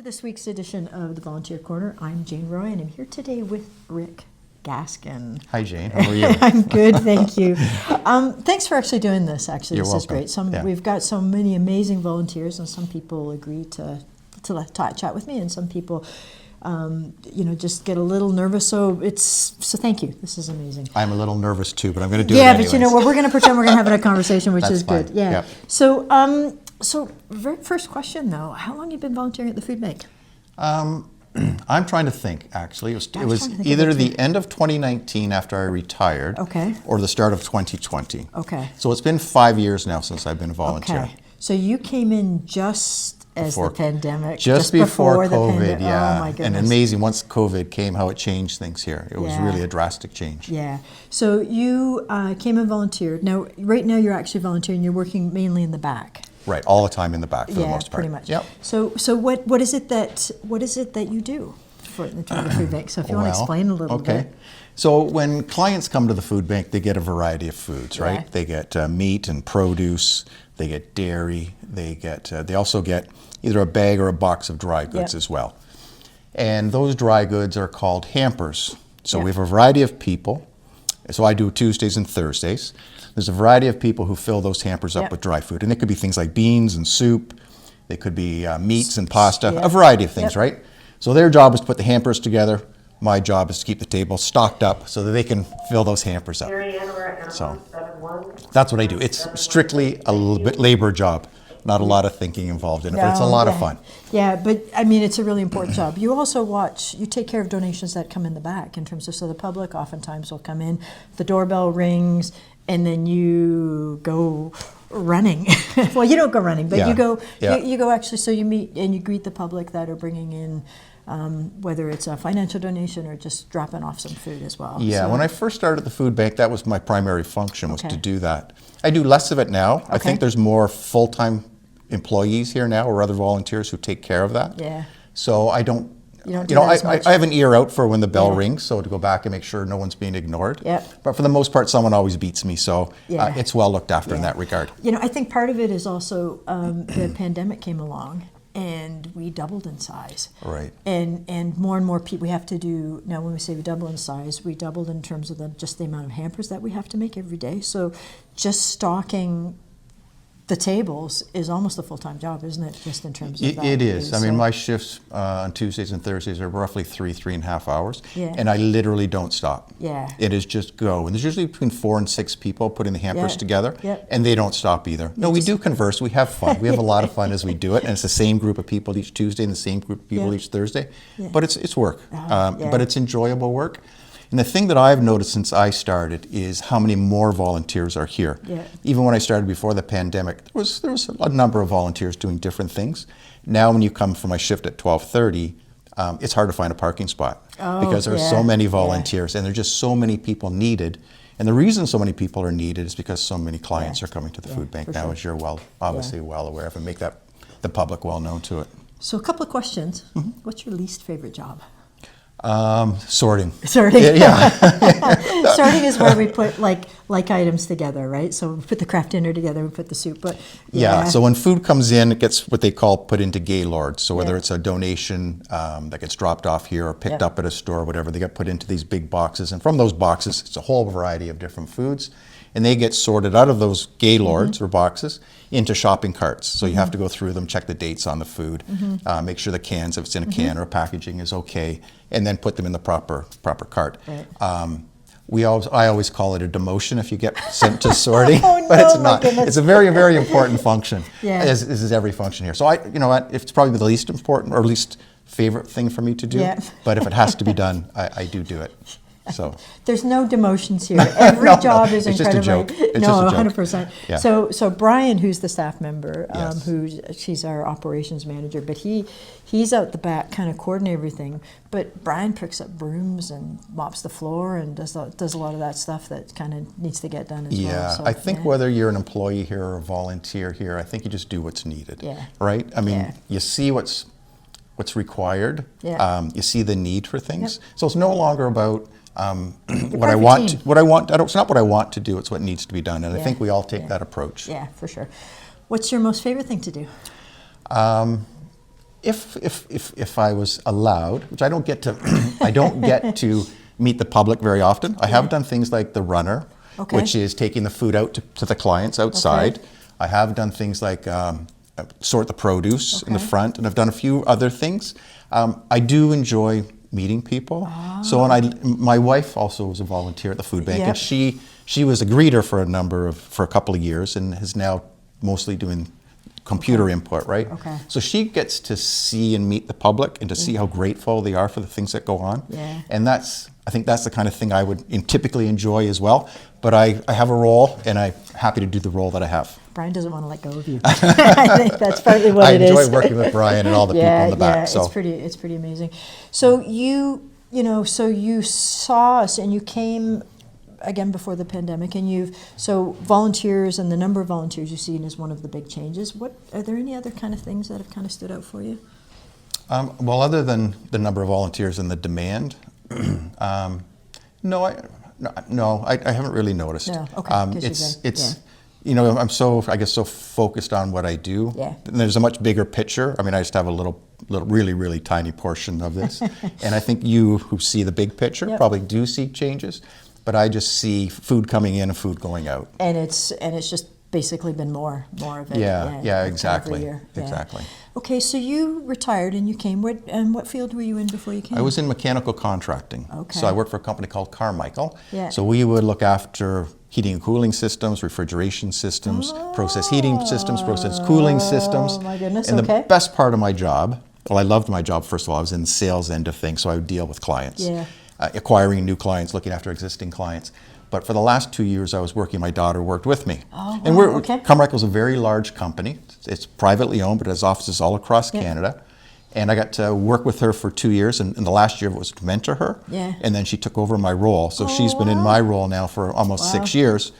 this week's edition of the Volunteer Corner. I'm Jane Roy, and I'm here today with Rick Gaskin. Hi, Jane. How are you? I'm good, thank you. Thanks for actually doing this. Actually, You're this welcome. is great. We've got so many amazing volunteers, and some people agree to chat with me, and some people, just get a little nervous. So thank you. This is amazing. I'm a little nervous too, but I'm going to do it anyways. anyways. But you know what? We're going to pretend we're going to have a conversation, which That's is good. fine. Yeah. Yep. So very first question though, how long have you been volunteering at the food bank? I'm trying to think, actually. It was either the end of 2019 after I retired, or the start of 2020. Okay. So it's been 5 years now since I've been volunteering. Okay. So you came in just as the pandemic, just before the COVID, yeah. Oh my goodness. And amazing, once COVID came, how it changed things here. It was really a drastic change. Yeah. So you came and volunteered. Now, right now you're actually volunteering. You're working mainly in the back. Right, all the time in the back for the most part. Pretty much. Yep. So what is it that you do for the food bank? So if you want to explain a little bit. So when clients come to the food bank, they get a variety of foods, right? Yeah. They get meat and produce. They get dairy. They also get either a bag or a box of dry goods as well. And those dry goods are called hampers. So we have a variety of people. So I do Tuesdays and Thursdays. There's a variety of people who fill those hampers up with dry food. And it could be things like beans and soup. They could be meats and pasta, a variety of things, right? So their job is to put the hampers together. My job is to keep the table stocked up so that they can fill those hampers up. So that's what I do. It's strictly a labor job. Not a lot of thinking involved in it, but it's a lot of fun. Yeah, but I mean, it's a really important job. You also you take care of donations that come in the back in terms of, so the public oftentimes will come in, the doorbell rings, and then you go running. Well, you don't go running, but you go actually, so you meet and you greet the public that are bringing in, whether it's a financial donation or just dropping off some food as well. Yeah, so. When I first started at the food bank, that was my primary function, was to do that. I do less of it now. I think there's more full-time employees here now, or other volunteers who take care of that. Yeah. So I don't, I have an ear out for when the bell rings, so to go back and make sure no one's being ignored. Yep. But for the most part, someone always beats me, so it's well looked after in that regard. I think part of it is also the pandemic came along and we doubled in size. Right. And more people, we have to do, now when we say we double in size, we doubled in terms of just the amount of hampers that we have to make every day. So just stocking the tables is almost a full-time job, isn't it? Just in terms of that. It is. I mean, my shifts on Tuesdays and Thursdays are roughly 3.5 hours, and I literally don't stop. Yeah. It is just go. And there's usually between 4 and 6 people putting the hampers together, and they don't stop either. No, we do converse. We have fun. We have a lot of fun as we do it, and it's the same group of people each Tuesday and the same group of people each Thursday. But it's work. But it's enjoyable work. And the thing that I've noticed since I started is how many more volunteers are here. Yeah. Even when I started before the pandemic, there was a number of volunteers doing different things. Now when you come for my shift at 12:30, it's hard to find a parking spot because there are so many volunteers and there are just so many people needed. And the reason so many people are needed is because so many clients are coming to the food bank now, as you're obviously well aware of, and make that the public well known to it. So a couple of questions. What's your least favorite job? Sorting. Sorting. Yeah. Sorting is where we put like items together, right? So we put the craft dinner together, we put the soup, but so when food comes in, it gets what they call put into gaylords. So whether it's a donation that gets dropped off here or picked up at a store, whatever, they get put into these big boxes, and from those boxes, it's a whole variety of different foods, and they get sorted out of those gaylords or boxes into shopping carts. So you have to go through them, check the dates on the food, make sure the cans, if it's in a can or packaging, is okay, and then put them in the proper cart. Right. I always call it a demotion if you get sent to sorting, but it's not. It's a very, very important function. As is every function here. So it's probably the least important or least favorite thing for me to do. But if it has to be done, I do it. So there's no demotions here. Every job is it's incredibly. Just a joke. It's just a joke. 100%. Yeah. So Brian, who's the staff member, she's our operations manager, but he's out the back, kind of coordinating everything. But Brian picks up brooms and mops the floor and does a lot of that stuff that kind of needs to get done as well. Yeah, I think whether you're an employee here or a volunteer here, I think you just do what's needed. Yeah. Right. I mean, you see what's required. Yeah. You see the need for things. So it's no longer about. What I want. It's not what I want to do. It's what needs to be done, and I think we all take that approach. Yeah, for sure. What's your most favorite thing to do? If I was allowed, which I don't get to, I don't get to meet the public very often. I have done things like the runner, which is taking the food out to the clients outside. I have done things like sort the produce in the front, and I've done a few other things. I do enjoy meeting people. So, and my wife also was a volunteer at the food bank, and she was a greeter for a couple of years, and is now mostly doing computer input, right? So she gets to see and meet the public and to see how grateful they are for the things that go on. And I think that's the kind of thing I would typically enjoy as well. But I have a role, and I'm happy to do the role that I have. Brian doesn't want to let go of you. I think that's partly what it is. I enjoy working with Brian and all the people in the back. So it's pretty amazing. So you saw us, and you came again before the pandemic, and so volunteers and the number of volunteers you've seen is one of the big changes. Are there any other kind of things that have kind of stood out for you? Well, other than the number of volunteers and the demand, no, I haven't really noticed. No, okay. It's I'm so focused on what I do. And there's a much bigger picture. I mean, I just have a little really tiny portion of this, and I think you who see the big picture probably do see changes. But I just see food coming in and food going out. And it's just basically been more of it. Yeah, exactly. Every year. Exactly. Okay, so you retired and you came. What field were you in before you came? I was in mechanical contracting. Okay. So I worked for a company called Carmichael. Yeah. So we would look after heating and cooling systems, refrigeration systems, process heating systems, process cooling systems. Oh my goodness, and the best part of my job, well, I loved my job, first of all. I was in the sales end of things, so I would deal with clients. Acquiring new clients, looking after existing clients. But for the last 2 years, I was working. My daughter worked with me. And Carmichael is a very large company. It's privately owned, but it has offices all across Canada. And I got to work with her for 2 years, and the last year was to mentor her. And then she took over my role. So she's been in my role now for almost 6 years.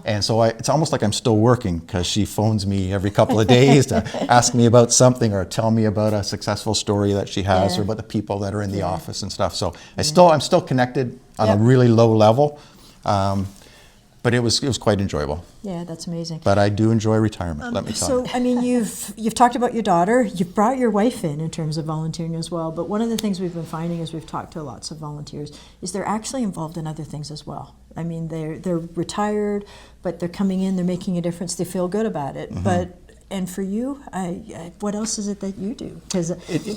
And so it's almost like I'm still working, because she phones me every couple of days to ask me about something or tell me about a successful story that she has or about the people that are in the office and stuff. So I'm still connected on a really low level. But it was quite enjoyable. Yeah, that's amazing. But I do enjoy retirement, let me tell you. So, I mean, you've talked about your daughter. You've brought your wife in terms of volunteering as well. But one of the things we've been finding as we've talked to lots of volunteers is they're actually involved in other things as well. I mean, they're retired, but they're coming in, they're making a difference, they feel good about it. And for you, what else is it that you do? Because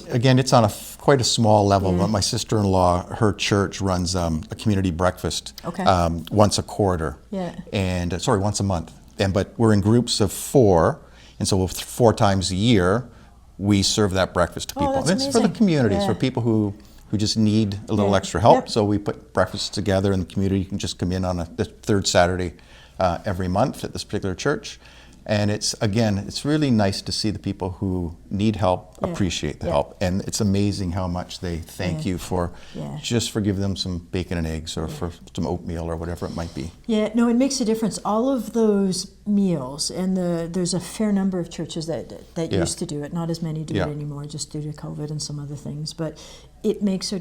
again, it's on quite a small level. But my sister-in-law, her church runs a community breakfast once a quarter. And once a month. But we're in groups of 4, and so 4 times a year we serve that breakfast to people. That's and it's for the community. It's for people who just need a little extra help. So we put breakfasts together in the community. You can just come in on the 3rd Saturday every month at this particular church. And it's really nice to see the people who need help appreciate the help. And it's amazing how much they thank you for just for giving them some bacon and eggs or for some oatmeal or whatever it might be. Yeah, no, it makes a difference. All of those meals, and there's a fair number of churches that used to do it. Not as many do it anymore, just due to COVID and some other things. But it makes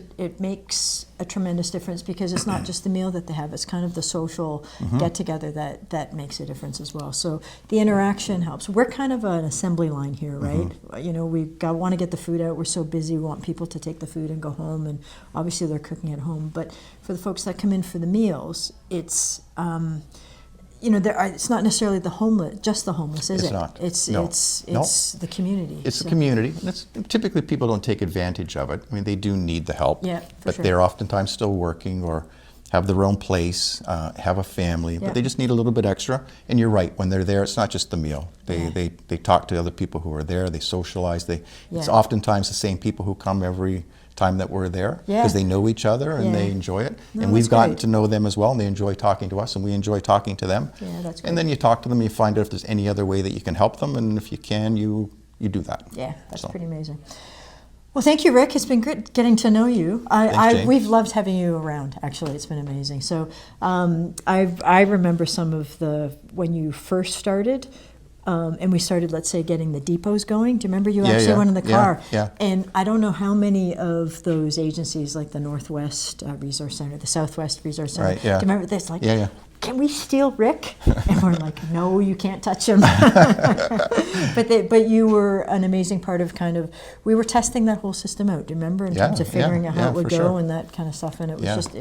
a tremendous difference, because it's not just the meal that they have, it's kind of the social get-together that makes a difference as well. So the interaction helps. We're kind of an assembly line here, right? You know, we want to get the food out. We're so busy, we want people to take the food and go home, and obviously they're cooking at home. But for the folks that come in for the meals, it's it's not necessarily just the homeless, is it? It's not. It's the community. It's the community. And typically people don't take advantage of it. I mean, they do need the help. But they're oftentimes still working or have their own place, have a family, but they just need a little bit extra. And you're right, when they're there, it's not just the meal. They talk to other people who are there, they socialize. It's oftentimes the same people who come every time that we're there, because they know each other and they enjoy it. And we've gotten to know them as well, and they enjoy talking to us, and we enjoy talking to them. That's great. And then you talk to them, you find out if there's any other way that you can help them, and if you can, you do that. Yeah, that's pretty amazing. Well, thank you, Rick. It's been great getting to know you. We've loved having you around, actually. It's been amazing. So I remember some of when you first started, and we started, let's say, getting the depots going. Do you remember you actually went in the car? And I don't know how many of those agencies, like the Northwest Resource Center, the Southwest Resource Center, do you remember this? can we steal Rick? And we're like, no, you can't touch him. But you were an amazing part of we were testing that whole system out, do you remember, in terms of figuring out how it would go sure. and that kind of stuff. And it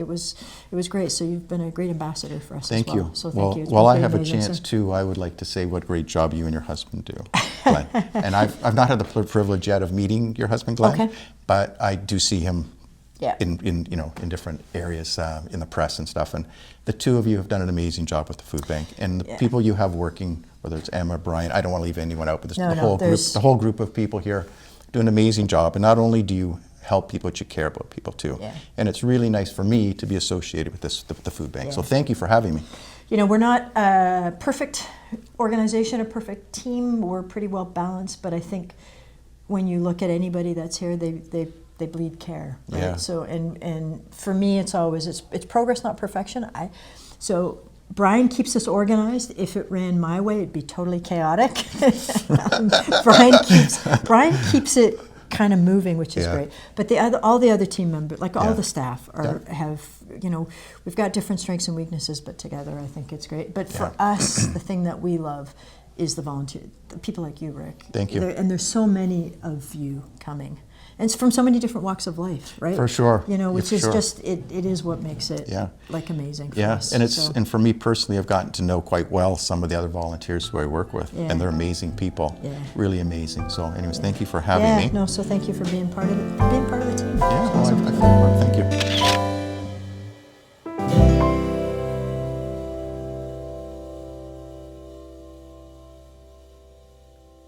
was it was great. So you've been a great ambassador for us Thank as well. you. So thank you. It's While I been have a amazing, chance sir. too, I would like to say what great job you and your husband do, Glenn. And I've not had the privilege yet of meeting your husband, Glenn, Okay. but I do see him Yeah. in different areas in the press and stuff. And the two of you have done an amazing job with the food bank, and the people you have working, whether it's Emma, Brian, I don't want to leave anyone out, but the whole group of people here do an amazing job. And not only do you help people, but you care about people too. Yeah. And it's really nice for me to be associated with the food bank. Yeah. So thank you for having me. We're not a perfect organization, a perfect team. We're pretty well balanced, but I think when you look at anybody that's here, they bleed care, right? Yeah. So and for me, it's always it's progress, not perfection. So Brian keeps us organized. If it ran my way, it'd be totally chaotic. Brian keeps it kind of moving, which is great. But all the other team members, like all the staff, have we've got different strengths and weaknesses, but together I think it's great. But for us, the thing that we love is the volunteer, the people like you, Rick. Thank you. And there's so many of you coming. And it's from so many different walks of life, right? For sure. Which For is sure. just, it is what makes it amazing for us. And So- and for me personally, I've gotten to know quite well some of the other volunteers who I work with, Yeah. and they're amazing people, Yeah. really amazing. So anyways, thank you for having me. No, so thank you for being part of the team. Yeah, It's awesome. thank you.